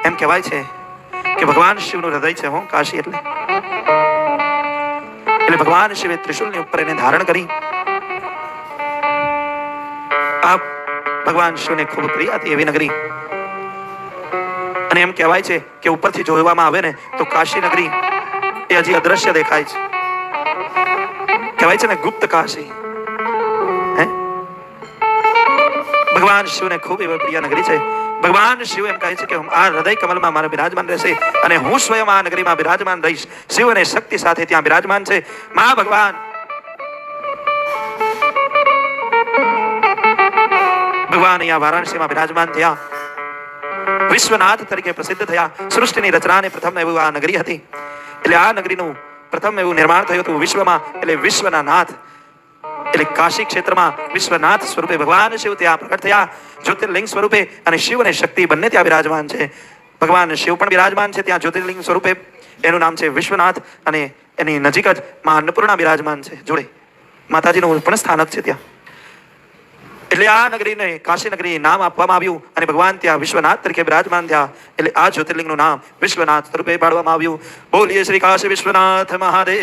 એમ કહેવાય છે કે ભગવાન શિવનું હૃદય છે હો કાશી એટલે ભગવાન શિવે ત્રિશુલની ઉપર એને ધારણ કરી. આ ભગવાન શિવને ખૂબ પ્રિય હતી એવી નગરી. અને એમ કહેવાય છે કે ઉપરથી જોવામાં આવે ને તો કાશી નગરી એ હજી અદ્રશ્ય દેખાય છે. કહેવાય છે ને ગુપ્ત કાશી. ભગવાન શિવને ખૂબ એવી પ્રિય નગરી છે. ભગવાન શિવ એમ કહે છે કે આ હૃદય કમલમાં મારા બિરાજમાન રહેશે અને હું સ્વયં આ નગરીમાં બિરાજમાન રહીશ. શિવ અને શક્તિ સાથે ત્યાં બિરાજમાન છે. મા ભગવાન અહીંયા વારાણસીમાં બિરાજમાન થયા. વિશ્વનાથ તરીકે પ્રસિદ્ધ થયા. સૃષ્ટિની રચનાને પ્રથમ એવું આ નગરી હતી. એટલે આ નગરીનું પ્રથમ એવું નિર્માણ થયું હતું વિશ્વમાં. એટલે વિશ્વના નાથ એટલે કાશી ક્ષેત્રમાં વિશ્વનાથ સ્વરૂપે ભગવાન શિવ ત્યાં પ્રગટ થયા જ્યોતિર્લિંગ સ્વરૂપે. અને શિવ અને શક્તિ બંને ત્યાં બિરાજમાન છે. ભગવાન શિવ પણ બિરાજમાન છે ત્યાં જ્યોતિર્લિંગ સ્વરૂપે. એનું નામ છે વિશ્વનાથ અને એની નજીક જ મા અન્નપૂર્ણા બિરાજમાન છે જોડે. માતાજીનું પણ સ્થાનક છે ત્યાં. એટલે આ નગરીને કાશી નગરી નામ આપવામાં આવ્યું અને ભગવાન ત્યાં વિશ્વનાથ તરીકે બિરાજમાન થયા. એટલે આ જ્યોતિર્લિંગનું નામ વિશ્વનાથ સ્વરૂપે પાડવામાં આવ્યું. બોલીએ શ્રી કાશી વિશ્વનાથ મહાદેવ.